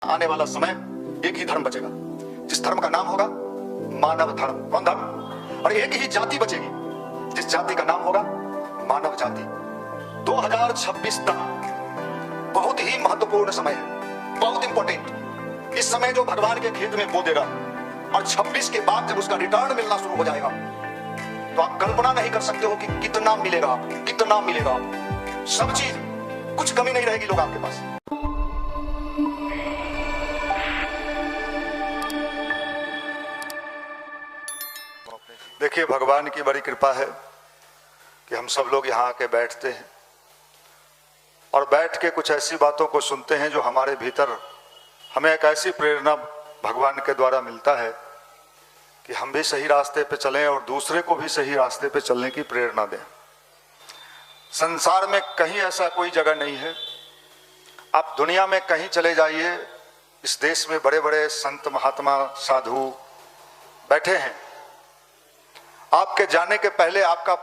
आने वाला समय एक ही धर्म बचेगा, जिस धर्म का नाम होगा मानव धर्म। कौन धर्म? और एक ही जाति बचेगी, जिस जाति का नाम होगा मानव जाति। 2026 तक बहुत ही महत्वपूर्ण समय है, बहुत इंपॉर्टेंट। इस समय जो भगवान के खेत में बो देगा और 26 के बाद जब उसका रिटर्न मिलना शुरू हो जाएगा तो आप कल्पना नहीं कर सकते हो कि कितना मिलेगा आपको, कितना मिलेगा आपको। सब चीज, कुछ कमी नहीं रहेगी लोग आपके पास। देखिए, भगवान की बड़ी कृपा है कि हम सब लोग यहाँ आके बैठते हैं और बैठ के कुछ ऐसी बातों को सुनते हैं जो हमारे भीतर हमें एक ऐसी प्रेरणा भगवान के द्वारा मिलता है कि हम भी सही रास्ते पे चलें और दूसरे को भी सही रास्ते पे चलने की प्रेरणा दें। संसार में कहीं ऐसा कोई जगह नहीं है, आप दुनिया में कहीं चले जाइए, इस देश में बड़े बड़े संत महात्मा साधु बैठे हैं, आपके जाने के पहले आपका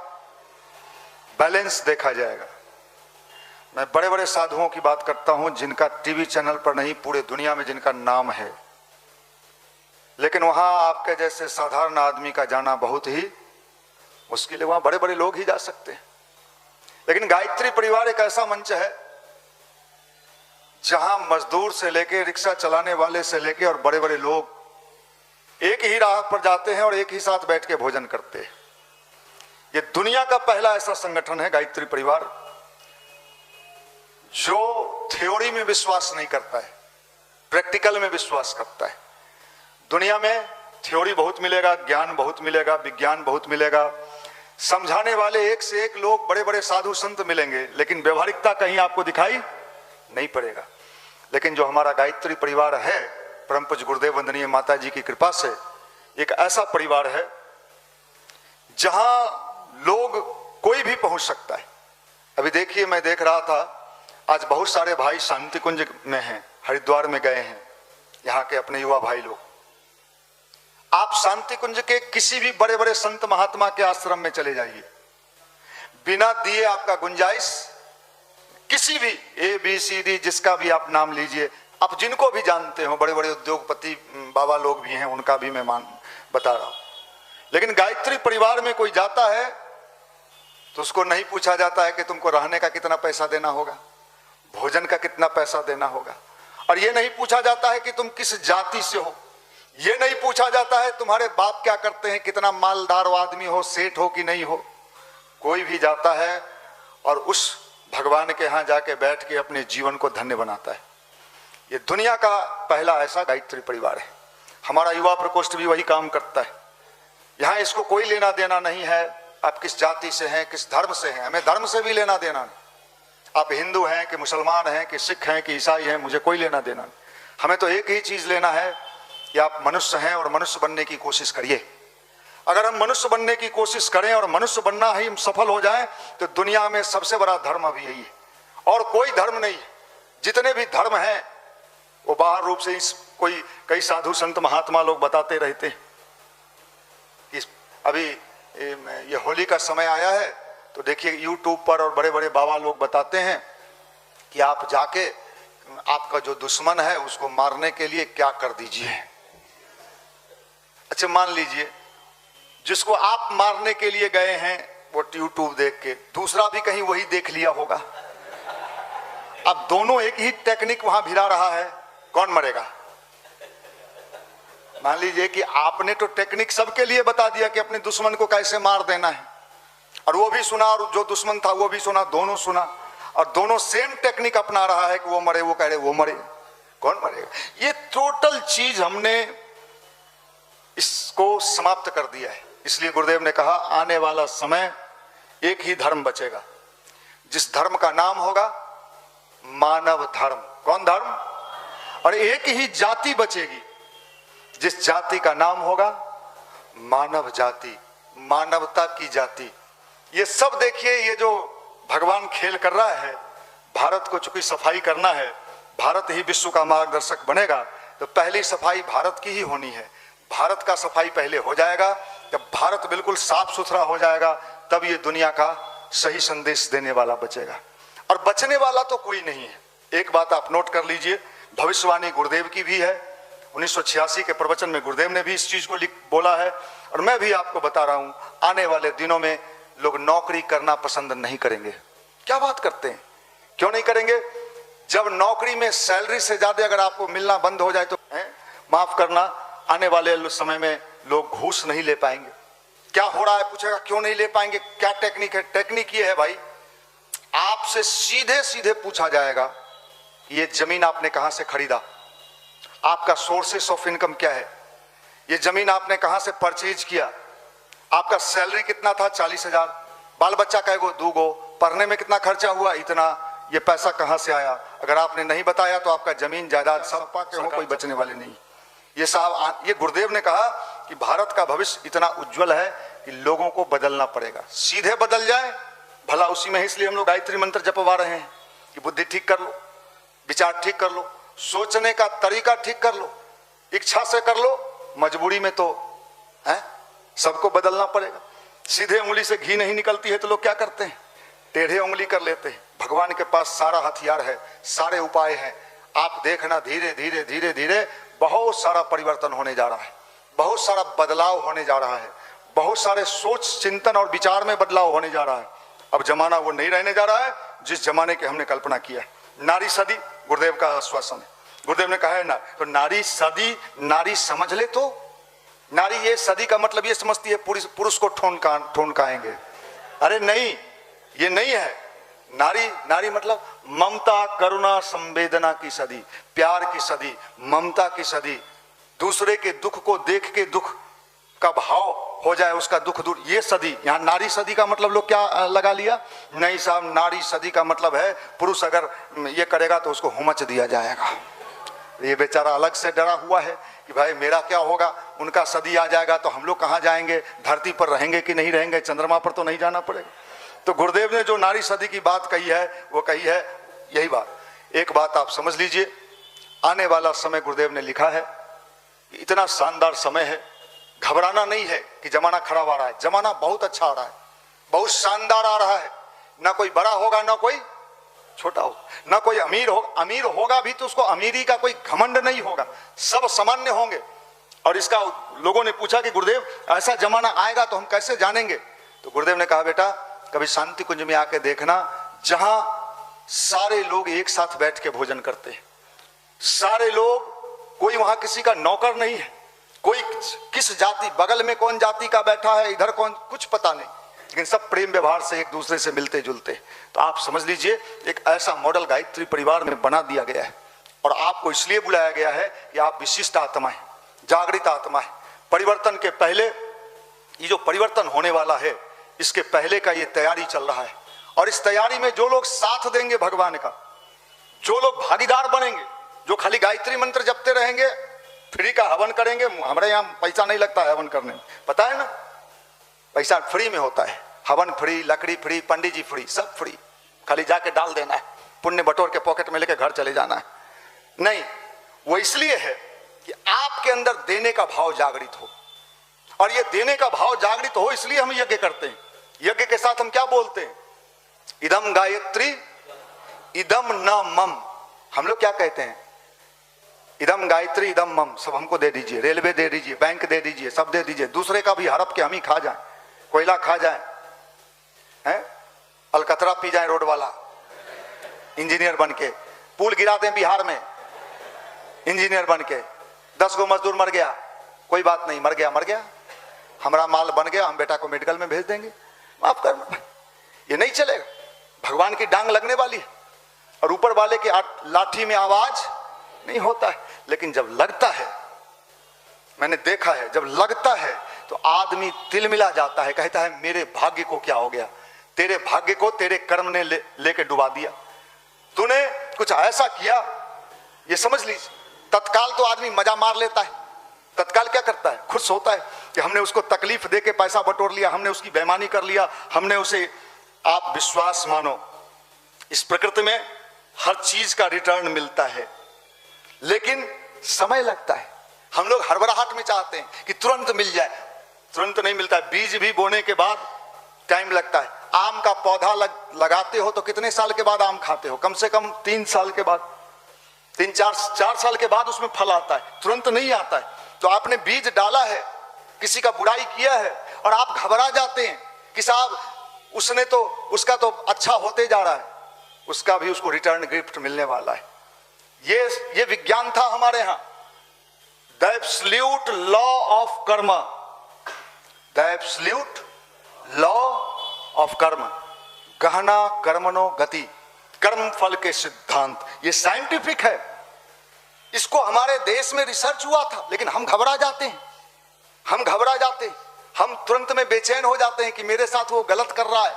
बैलेंस देखा जाएगा। मैं बड़े बड़े साधुओं की बात करता हूं जिनका टीवी चैनल पर नहीं, पूरे दुनिया में जिनका नाम है, लेकिन वहां आपके जैसे साधारण आदमी का जाना बहुत ही मुश्किल है। वहां बड़े बड़े लोग ही जा सकते हैं, लेकिन गायत्री परिवार एक ऐसा मंच है जहां मजदूर से लेके, रिक्शा चलाने वाले से लेके और बड़े बड़े लोग एक ही राह पर जाते हैं और एक ही साथ बैठ के भोजन करते हैं। ये दुनिया का पहला ऐसा संगठन है गायत्री परिवार जो थ्योरी में विश्वास नहीं करता है, प्रैक्टिकल में विश्वास करता है। दुनिया में थ्योरी बहुत मिलेगा, ज्ञान बहुत मिलेगा, विज्ञान बहुत मिलेगा, समझाने वाले एक से एक लोग, बड़े बड़े साधु संत मिलेंगे, लेकिन व्यवहारिकता कहीं आपको दिखाई नहीं पड़ेगा। लेकिन जो हमारा गायत्री परिवार है, परम पूज्य गुरुदेव वंदनीय माता जी की कृपा से एक ऐसा परिवार है जहां लोग कोई भी पहुंच सकता है। अभी देखिए, मैं देख रहा था आज बहुत सारे भाई शांति कुंज में हैं, हरिद्वार में गए हैं, यहाँ के अपने युवा भाई लोग। आप शांति कुंज के किसी भी बड़े बड़े संत महात्मा के आश्रम में चले जाइए, बिना दिए आपका गुंजाइश, किसी भी ABCD जिसका भी आप नाम लीजिए, आप जिनको भी जानते हो, बड़े बड़े उद्योगपति बाबा लोग भी हैं, उनका भी मैं बता रहा हूं। लेकिन गायत्री परिवार में कोई जाता है तो उसको नहीं पूछा जाता है कि तुमको रहने का कितना पैसा देना होगा, भोजन का कितना पैसा देना होगा, और ये नहीं पूछा जाता है कि तुम किस जाति से हो, ये नहीं पूछा जाता है तुम्हारे बाप क्या करते हैं, कितना मालदार आदमी हो, सेठ हो कि नहीं हो। कोई भी जाता है और उस भगवान के यहाँ जाके बैठ के अपने जीवन को धन्य बनाता है। ये दुनिया का पहला ऐसा गायत्री परिवार है। हमारा युवा प्रकोष्ठ भी वही काम करता है। यहाँ इसको कोई लेना देना नहीं है आप किस जाति से हैं, किस धर्म से हैं, हमें धर्म से भी लेना देना नहीं। आप हिंदू हैं कि मुसलमान हैं कि सिख हैं कि ईसाई हैं, मुझे कोई लेना देना नहीं। हमें तो एक ही चीज लेना है कि आप मनुष्य हैं और मनुष्य बनने की कोशिश करिए। अगर हम मनुष्य बनने की कोशिश करें और मनुष्य बनना ही हम सफल हो जाएं तो दुनिया में सबसे बड़ा धर्म अभी यही है, और कोई धर्म नहीं। जितने भी धर्म हैं वो बाहर रूप से कोई कई साधु संत महात्मा लोग बताते रहते हैं कि अभी ये होली का समय आया है तो देखिए YouTube पर और बड़े बड़े बाबा लोग बताते हैं कि आप जाके आपका जो दुश्मन है उसको मारने के लिए क्या कर दीजिए। अच्छा, मान लीजिए जिसको आप मारने के लिए गए हैं वो YouTube देख के दूसरा भी कहीं वही देख लिया होगा। अब दोनों एक ही टेक्निक वहां भिड़ा रहा है, कौन मरेगा? मान लीजिए कि आपने तो टेक्निक सबके लिए बता दिया कि अपने दुश्मन को कैसे मार देना है, और वो भी सुना और जो दुश्मन था वो भी सुना, दोनों सुना, और दोनों सेम टेक्निक अपना रहा है कि वो मरे, वो कह रहे वो मरे, कौन मरेगा? ये टोटल चीज हमने इसको समाप्त कर दिया है। इसलिए गुरुदेव ने कहा आने वाला समय एक ही धर्म बचेगा, जिस धर्म का नाम होगा मानव धर्म। कौन धर्म? और एक ही जाति बचेगी, जिस जाति का नाम होगा मानव जाति, मानवता की जाति। ये सब देखिए, ये जो भगवान खेल कर रहा है, भारत को चूंकि सफाई करना है, भारत ही विश्व का मार्गदर्शक बनेगा, तो पहली सफाई भारत की ही होनी है। भारत का सफाई पहले हो जाएगा, जब भारत बिल्कुल साफ सुथरा हो जाएगा तब ये दुनिया का सही संदेश देने वाला बचेगा, और बचने वाला तो कोई नहीं है। एक बात आप नोट कर लीजिए, भविष्यवाणी गुरुदेव की भी है। 1986 के प्रवचन में गुरुदेव ने भी इस चीज को बोला है, और मैं भी आपको बता रहा हूं, आने वाले दिनों में लोग नौकरी करना पसंद नहीं करेंगे। क्या बात करते हैं, क्यों नहीं करेंगे? जब नौकरी में सैलरी से ज्यादा अगर आपको मिलना बंद हो जाए तो माफ करना, आने वाले समय में लोग घूस नहीं ले पाएंगे। क्या हो रहा है पूछेगा, क्यों नहीं ले पाएंगे? क्या टेक्निक है? टेक्निक ये है भाई, आपसे सीधे सीधे पूछा जाएगा ये जमीन आपने कहां से खरीदा, आपका सोर्सेस ऑफ इनकम क्या है, ये जमीन आपने कहां से परचेज किया, आपका सैलरी कितना था 40,000, बाल बच्चा कैगो 2 गो, पढ़ने में कितना खर्चा हुआ इतना, ये पैसा कहां से आया? अगर आपने नहीं बताया तो आपका जमीन जायदाद सब पाके हो, कोई बचने वाले नहीं। ये साहब, ये गुरुदेव ने कहा कि भारत का भविष्य इतना उज्जवल है कि लोगों को बदलना पड़ेगा, सीधे बदल जाए भला उसी में। इसलिए हम लोग गायत्री मंत्र जपवा रहे हैं कि बुद्धि ठीक कर लो, विचार ठीक कर लो, सोचने का तरीका ठीक कर लो, इच्छा से कर लो, मजबूरी में तो है सबको बदलना पड़ेगा। सीधे उंगली से घी नहीं निकलती है तो लोग क्या करते हैं, टेढ़े उंगली कर लेते हैं। भगवान के पास सारा हथियार है, सारे उपाय हैं। आप देखना धीरे धीरे धीरे धीरे बहुत सारा परिवर्तन होने जा रहा है, बहुत सारा बदलाव होने जा रहा है, बहुत सारे सोच चिंतन और विचार में बदलाव होने जा रहा है। अब जमाना वो नहीं रहने जा रहा है जिस जमाने की हमने कल्पना किया है। नारी सदी गुरुदेव का आश्वासन है, गुरुदेव ने कहा है ना, तो नारी सदी, नारी समझ ले तो नारी, ये सदी का मतलब ये समझती है पुरुष को ठोनकाएंगे। अरे नहीं, ये नहीं है। नारी, नारी मतलब ममता करुणा संवेदना की सदी, प्यार की सदी, ममता की सदी, दूसरे के दुख को देख के दुख का भाव हो जाए, उसका दुख दूर, ये सदी। यहाँ नारी सदी का मतलब लोग क्या लगा लिया, नहीं साहब, नारी सदी का मतलब है पुरुष अगर ये करेगा तो उसको हुमच दिया जाएगा। ये बेचारा अलग से डरा हुआ है कि भाई मेरा क्या होगा, उनका सदी आ जाएगा तो हम लोग कहाँ जाएंगे, धरती पर रहेंगे कि नहीं रहेंगे, चंद्रमा पर तो नहीं जाना पड़ेगा। तो गुरुदेव ने जो नारी सदी की बात कही है वो कही है यही बात। एक बात आप समझ लीजिए, आने वाला समय गुरुदेव ने लिखा है इतना शानदार समय है, घबराना नहीं है कि जमाना खराब आ रहा है। जमाना बहुत अच्छा आ रहा है, बहुत शानदार आ रहा है। ना कोई बड़ा होगा ना कोई छोटा होगा, ना कोई अमीर होगा भी तो उसको अमीरी का कोई घमंड नहीं होगा, सब सामान्य होंगे। और इसका लोगों ने पूछा कि गुरुदेव ऐसा जमाना आएगा तो हम कैसे जानेंगे? तो गुरुदेव ने कहा बेटा कभी शांति कुंज में आके देखना, जहां सारे लोग एक साथ बैठ के भोजन करते हैं, सारे लोग, कोई वहां किसी का नौकर नहीं है, कोई किस जाति, बगल में कौन जाति का बैठा है, इधर कौन, कुछ पता नहीं, लेकिन सब प्रेम व्यवहार से एक दूसरे से मिलते जुलते। तो आप समझ लीजिए एक ऐसा मॉडल गायत्री परिवार में बना दिया गया है। और आपको इसलिए बुलाया गया है कि आप विशिष्ट आत्मा है, जागृत आत्मा है। परिवर्तन के पहले, ये जो परिवर्तन होने वाला है इसके पहले का ये तैयारी चल रहा है। और इस तैयारी में जो लोग साथ देंगे भगवान का, जो लोग भागीदार बनेंगे, जो खाली गायत्री मंत्र जपते रहेंगे, फ्री का हवन करेंगे, हमारे यहाँ पैसा नहीं लगता है हवन करने में, पता है ना, पैसा फ्री में होता है, हवन फ्री, लकड़ी फ्री, पंडित जी फ्री, सब फ्री, खाली जाके डाल देना है, पुण्य बटोर के पॉकेट में लेके घर चले जाना है। नहीं, वो इसलिए है कि आपके अंदर देने का भाव जागृत हो, और ये देने का भाव जागृत हो इसलिए हम यज्ञ करते हैं। यज्ञ के साथ हम क्या बोलते हैं, इदम गायत्री इदम न मम। हम लोग क्या कहते हैं, इदम गायत्री इदम मम, सब हमको दे दीजिए, रेलवे दे दीजिए, बैंक दे दीजिए, सब दे दीजिए, दूसरे का भी हड़प के हम ही खा जाए, कोयला खा जाए, हैं, अलकतरा पी जाए रोड वाला, इंजीनियर बन के, पुल गिरा दें बिहार में इंजीनियर बन के, 10 गो मजदूर मर गया, कोई बात नहीं, मर गया मर गया, हमारा माल बन गया, हम बेटा को मेडिकल में भेज देंगे, माफ करना, ये नहीं चलेगा। भगवान की डांग लगने वाली है और ऊपर वाले की लाठी में आवाज नहीं होता है। लेकिन जब लगता है, मैंने देखा है, जब लगता है तो आदमी तिलमिला जाता है, कहता है मेरे भाग्य को क्या हो गया, तेरे भाग्य को तेरे कर्म ने लेके डुबा दिया, तूने कुछ ऐसा किया। ये समझ लीजिए, तत्काल तो आदमी मजा मार लेता है, तत्काल क्या करता है, खुश होता है कि हमने उसको तकलीफ देके पैसा बटोर लिया, हमने उसकी बेईमानी कर लिया, हमने उसे, आप विश्वास मानो इस प्रकृति में हर चीज का रिटर्न मिलता है, लेकिन समय लगता है। हम लोग हड़बड़ाहट में चाहते हैं कि तुरंत मिल जाए, तुरंत नहीं मिलता है। बीज भी बोने के बाद टाइम लगता है। आम का पौधा लगाते हो तो कितने साल के बाद आम खाते हो, कम से कम 3 साल के बाद। 3-4 साल के बाद उसमें फल आता है, तुरंत नहीं आता है। तो आपने बीज डाला है, किसी का बुराई किया है और आप घबरा जाते हैं कि साहब उसने तो, उसका तो अच्छा होते जा रहा है, उसका भी उसको रिटर्न गिफ्ट मिलने वाला है। ये विज्ञान था हमारे यहां, द एब्सोल्यूट लॉ ऑफ कर्म, द एब्सोल्यूट लॉ ऑफ कर्म, गहना कर्मणो गति, कर्म फल के सिद्धांत। ये साइंटिफिक है, इसको हमारे देश में रिसर्च हुआ था, लेकिन हम घबरा जाते हैं, हम घबरा जाते हैं, हम तुरंत में बेचैन हो जाते हैं कि मेरे साथ वो गलत कर रहा है,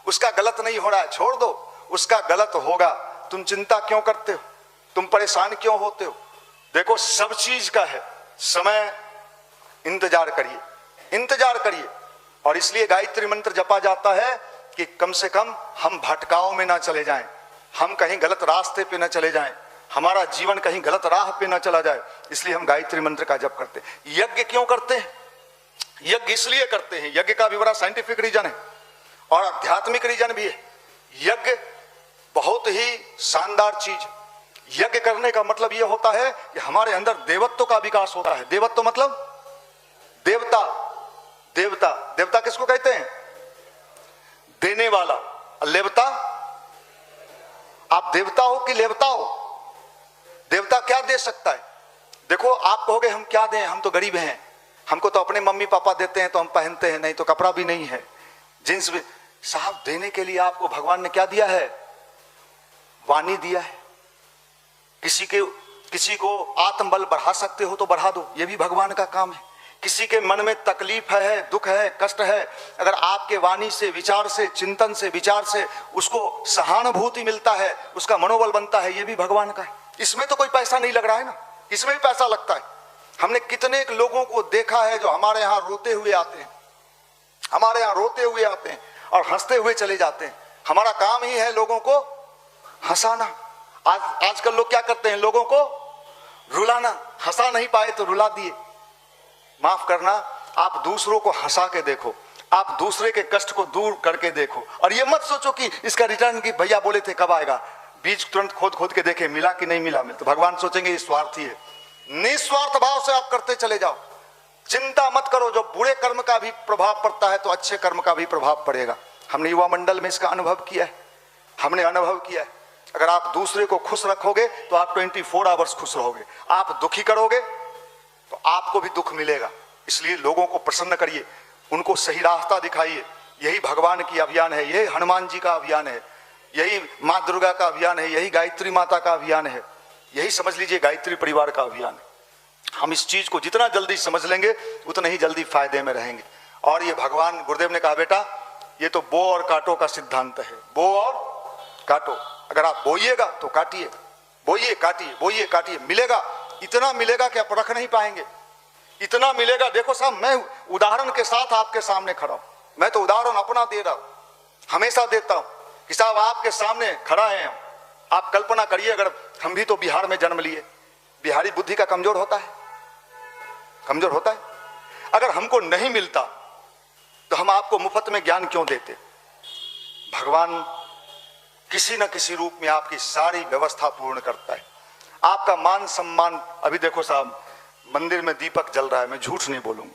उसका गलत नहीं हो रहा है, छोड़ दो, उसका गलत होगा, तुम चिंता क्यों करते हो, तुम परेशान क्यों होते हो। देखो सब चीज का है समय, इंतजार करिए, इंतजार करिए। और इसलिए गायत्री मंत्र जपा जाता है कि कम से कम हम भटकाव में ना चले जाएं, हम कहीं गलत रास्ते पे ना चले जाएं, हमारा जीवन कहीं गलत राह पे ना चला जाए। इसलिए हम गायत्री मंत्र का जप करते हैं। यज्ञ क्यों करते हैं? यज्ञ इसलिए करते हैं, यज्ञ का भी बड़ा साइंटिफिक रीजन है और आध्यात्मिक रीजन भी है। यज्ञ बहुत ही शानदार चीज। यज्ञ करने का मतलब यह होता है कि हमारे अंदर देवत्व का विकास होता है। देवत्व मतलब देवता, देवता, देवता किसको कहते हैं? देने वाला। लेवता, आप देवता हो कि लेवता हो? देवता क्या दे सकता है? देखो आप कहोगे हम क्या दें, हम तो गरीब हैं, हमको तो अपने मम्मी पापा देते हैं तो हम पहनते हैं, नहीं तो कपड़ा भी नहीं है, जींस भी। साहब देने के लिए आपको भगवान ने क्या दिया है? वाणी दिया है। किसी को आत्मबल बढ़ा सकते हो तो बढ़ा दो, ये भी भगवान का काम है। किसी के मन में तकलीफ है, दुख है, कष्ट है, अगर आपके वाणी से, विचार से, चिंतन से, विचार से उसको सहानुभूति मिलता है, उसका मनोबल बनता है, ये भी भगवान का है। इसमें तो कोई पैसा नहीं लग रहा है ना, इसमें भी पैसा लगता है। हमने कितने लोगों को देखा है जो हमारे यहाँ रोते हुए आते हैं, हमारे यहाँ रोते हुए आते हैं और हंसते हुए चले जाते हैं। हमारा काम ही है लोगों को हंसाना। आजकल लोग क्या करते हैं? लोगों को रुलाना। हंसा नहीं पाए तो रुला दिए। माफ करना, आप दूसरों को हंसा के देखो, आप दूसरे के कष्ट को दूर करके देखो, और ये मत सोचो कि इसका रिटर्न की भैया बोले थे कब आएगा, बीज तुरंत खोद खोद के देखे मिला कि नहीं मिला, तो भगवान सोचेंगे ये स्वार्थी है। निस्वार्थ भाव से आप करते चले जाओ, चिंता मत करो। जो बुरे कर्म का भी प्रभाव पड़ता है तो अच्छे कर्म का भी प्रभाव पड़ेगा। हमने युवा मंडल में इसका अनुभव किया है, हमने अनुभव किया है। अगर आप दूसरे को खुश रखोगे तो आप 24 आवर्स खुश रहोगे। आप दुखी करोगे तो आपको भी दुख मिलेगा। इसलिए लोगों को प्रसन्न करिए, उनको सही रास्ता दिखाइए। यही भगवान की अभियान है, यही हनुमान जी का अभियान है, यही माँ दुर्गा का अभियान है, यही गायत्री माता का अभियान है, यही समझ लीजिए गायत्री परिवार का अभियान है। हम इस चीज को जितना जल्दी समझ लेंगे उतना ही जल्दी फायदे में रहेंगे। और ये भगवान गुरुदेव ने कहा, बेटा ये तो बो और काटो का सिद्धांत है, बो और काटो। अगर आप बोइएगा तो काटिए, बोइए काटिए, बोइए काटिए, मिलेगा। इतना मिलेगा कि आप रख नहीं पाएंगे, इतना मिलेगा। देखो साहब, मैं उदाहरण के साथ आपके सामने खड़ा हूं, मैं तो उदाहरण अपना दे रहा हूं, हमेशा देता हूं कि साहब आपके सामने खड़ा है। आप कल्पना करिए, अगर हम भी तो बिहार में जन्म लिए, बिहारी बुद्धि का कमजोर होता है, कमजोर होता है। अगर हमको नहीं मिलता तो हम आपको मुफ्त में ज्ञान क्यों देते? भगवान किसी न किसी रूप में आपकी सारी व्यवस्था पूर्ण करता है। आपका मान सम्मान, अभी देखो साहब मंदिर में दीपक जल रहा है, मैं झूठ नहीं बोलूंगा।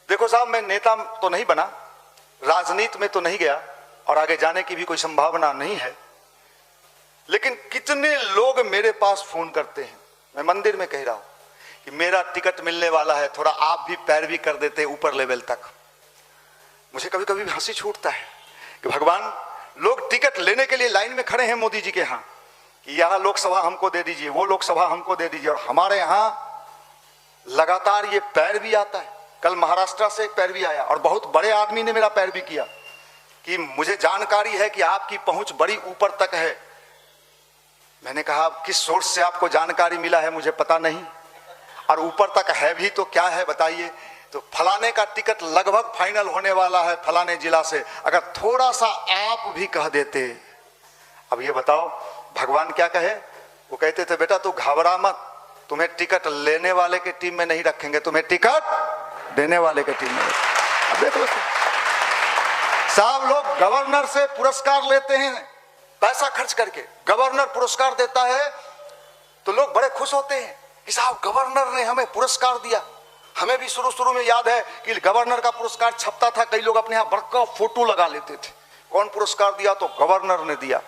देखो साहब, मैं नेता तो नहीं बना, राजनीति में तो नहीं गया और आगे जाने की भी कोई संभावना नहीं है, लेकिन कितने लोग मेरे पास फोन करते हैं। मैं मंदिर में कह रहा हूं कि मेरा टिकट मिलने वाला है, थोड़ा आप भी पैरवी कर देते ऊपर लेवल तक। मुझे कभी कभी हंसी छूटता है कि भगवान, लोग टिकट लेने के लिए लाइन में खड़े हैं मोदी जी के यहाँ कि यहाँ लोकसभा हमको दे दीजिए, वो लोकसभा हमको दे दीजिए, और हमारे यहाँ लगातार ये पैरवी आता है। कल महाराष्ट्र से एक पैरवी आया और बहुत बड़े आदमी ने मेरा पैरवी किया कि मुझे जानकारी है कि आपकी पहुंच बड़ी ऊपर तक है। मैंने कहा किस सोर्स से आपको जानकारी मिला है मुझे पता नहीं, और ऊपर तक है भी तो क्या है बताइए। तो फलाने का टिकट लगभग फाइनल होने वाला है फलाने जिला से, अगर थोड़ा सा आप भी कह देते। अब ये बताओ भगवान क्या कहे? वो कहते थे बेटा तू घबरा मत, तुम्हें टिकट लेने वाले के टीम में नहीं रखेंगे, तुम्हें टिकट देने वाले के टीम में। अब देखो साहब, लोग गवर्नर से पुरस्कार लेते हैं पैसा खर्च करके गवर्नर पुरस्कार देता है तो लोग बड़े खुश होते हैं कि साहब गवर्नर ने हमें पुरस्कार दिया। हमें भी शुरू में याद है कि गवर्नर का पुरस्कार छपता था, कई लोग अपने यहाँ बड़का फोटो लगा लेते थे। कौन पुरस्कार दिया? तो गवर्नर ने दिया।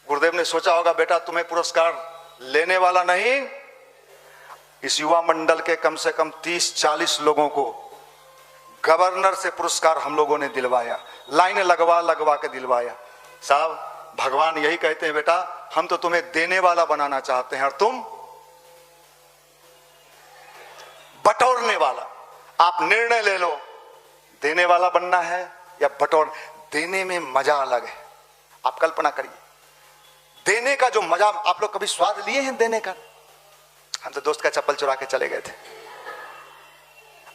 गुरुदेव ने सोचा होगा बेटा तुम्हें पुरस्कार लेने वाला नहीं, इस युवा मंडल के कम से कम 30-40 लोगों को गवर्नर से पुरस्कार हम लोगों ने दिलवाया, लाइन लगवा के दिलवाया। साहब भगवान यही कहते हैं बेटा हम तो तुम्हें देने वाला बनाना चाहते हैं और तुम बटोरने वाला। आप निर्णय ले लो, देने वाला बनना है या बटोर। देने में मजा अलग है। आप कल्पना करिए देने का जो मजा, आप लोग कभी स्वाद लिए हैं देने का? हम तो दोस्त का चप्पल चुरा के चले गए थे।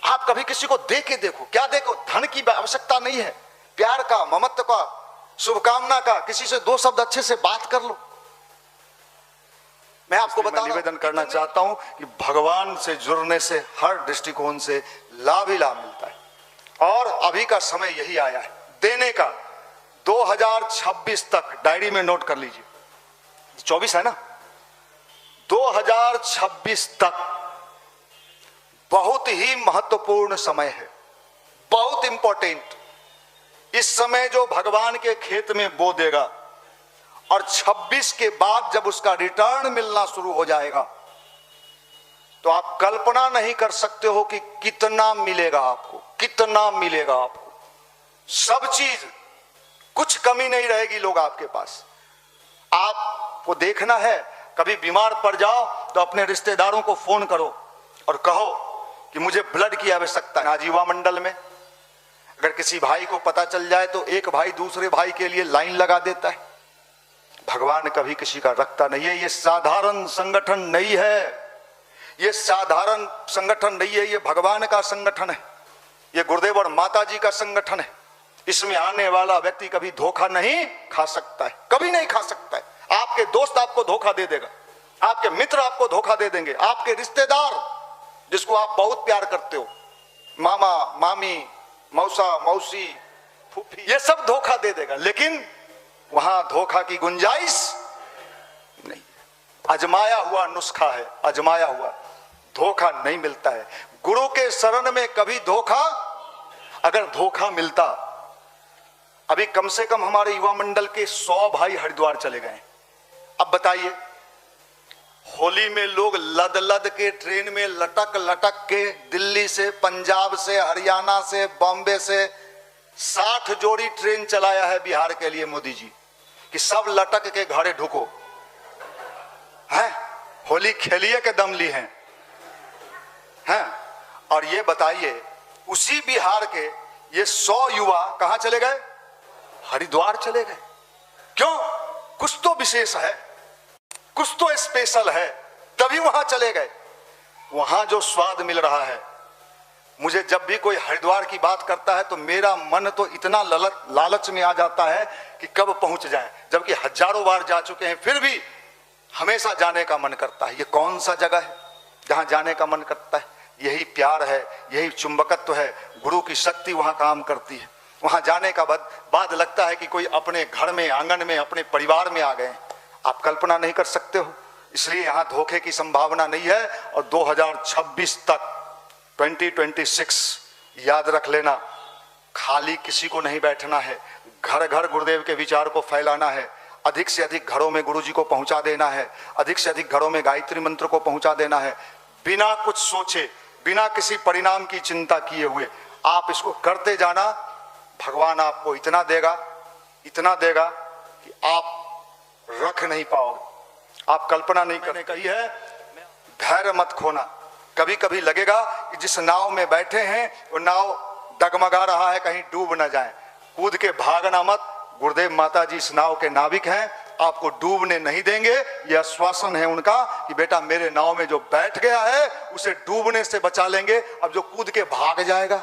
आप कभी किसी को दे के देखो, क्या देखो? धन की आवश्यकता नहीं है, प्यार का, ममत्व का, शुभकामना का, किसी से 2 शब्द अच्छे से बात कर लो। मैं आपको निवेदन करना चाहता हूं कि भगवान से जुड़ने से हर दृष्टिकोण से लाभ ही लाभ मिलता है और अभी का समय यही आया है देने का। 2026 तक डायरी में नोट कर लीजिए, 24 है ना, 2026 तक बहुत ही महत्वपूर्ण समय है, बहुत इंपॉर्टेंट। इस समय जो भगवान के खेत में बो देगा और 26 के बाद जब उसका रिटर्न मिलना शुरू हो जाएगा तो आप कल्पना नहीं कर सकते हो कि कितना मिलेगा आपको, कितना मिलेगा आपको। सब चीज, कुछ कमी नहीं रहेगी लोग आपके पास। आपको देखना है, कभी बीमार पड़ जाओ तो अपने रिश्तेदारों को फोन करो और कहो कि मुझे ब्लड की आवश्यकता है। आज युवा मंडल में अगर किसी भाई को पता चल जाए तो एक भाई दूसरे भाई के लिए लाइन लगा देता है। भगवान कभी किसी का रखता नहीं है। ये साधारण संगठन नहीं है, ये साधारण संगठन नहीं है, ये भगवान का संगठन है, ये गुरुदेव और माता जी का संगठन है। इसमें आने वाला व्यक्ति कभी धोखा नहीं खा सकता है, कभी नहीं खा सकता है। आपके दोस्त आपको धोखा दे देगा, आपके मित्र आपको धोखा दे देंगे, आपके रिश्तेदार जिसको आप बहुत प्यार करते हो, मामा मामी, मौसा मौसी, फूफी, ये सब धोखा दे देगा। लेकिन वहां धोखा की गुंजाइश नहीं। आजमाया हुआ नुस्खा है, आजमाया हुआ, धोखा नहीं मिलता है। गुरु के शरण में कभी धोखा, अगर धोखा मिलता, अभी कम से कम हमारे युवा मंडल के 100 भाई हरिद्वार चले गए। अब बताइए, होली में लोग लद लद के ट्रेन में लटक लटक के दिल्ली से, पंजाब से, हरियाणा से, बॉम्बे से 60 जोड़ी ट्रेन चलाया है बिहार के लिए मोदी जी कि सब लटक के घरे ढुको है, होली खेलिए के दम ली हैं हैं। और ये बताइए उसी बिहार के ये 100 युवा कहां चले गए? हरिद्वार चले गए। क्यों? कुछ तो विशेष है, कुछ तो स्पेशल है, तभी वहां चले गए। वहां जो स्वाद मिल रहा है, मुझे जब भी कोई हरिद्वार की बात करता है तो मेरा मन तो इतना लालच में आ जाता है कि कब पहुंच जाए, जबकि हजारों बार जा चुके हैं, फिर भी हमेशा जाने का मन करता है। ये कौन सा जगह है जहां जाने का मन करता है? यही प्यार है, यही चुंबकत्व है, गुरु की शक्ति वहां काम करती है। वहां जाने का बाद लगता है कि कोई अपने घर में, आंगन में, अपने परिवार में आ गए। आप कल्पना नहीं कर सकते हो। इसलिए यहां धोखे की संभावना नहीं है। और 2026 तक 2026 याद रख लेना, खाली किसी को नहीं बैठना है। घर घर गुरुदेव के विचार को फैलाना है, अधिक से अधिक घरों में गुरु जी को पहुंचा देना है, अधिक से अधिक घरों में गायत्री मंत्र को पहुंचा देना है। बिना कुछ सोचे, बिना किसी परिणाम की चिंता किए हुए आप इसको करते जाना। भगवान आपको इतना देगा, इतना देगा कि आप रख नहीं पाओगे, आप कल्पना नहीं करने का ही है। धैर्य मत खोना। कभी कभी लगेगा कि जिस नाव में बैठे हैं वो नाव डगमगा रहा है, कहीं डूब न जाए, कूद के भागना मत। गुरुदेव माता जी इस नाव के नाविक हैं, आपको डूबने नहीं देंगे। यह आश्वासन है उनका कि बेटा मेरे नाव में जो बैठ गया है उसे डूबने से बचा लेंगे। अब जो कूद के भाग जाएगा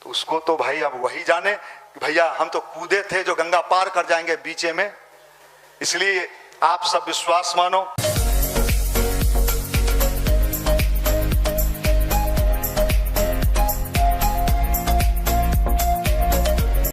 तो उसको तो भाई अब वही जाने कि भैया हम तो कूदे थे जो गंगा पार कर जाएंगे बीचे में। इसलिए आप सब विश्वास मानो।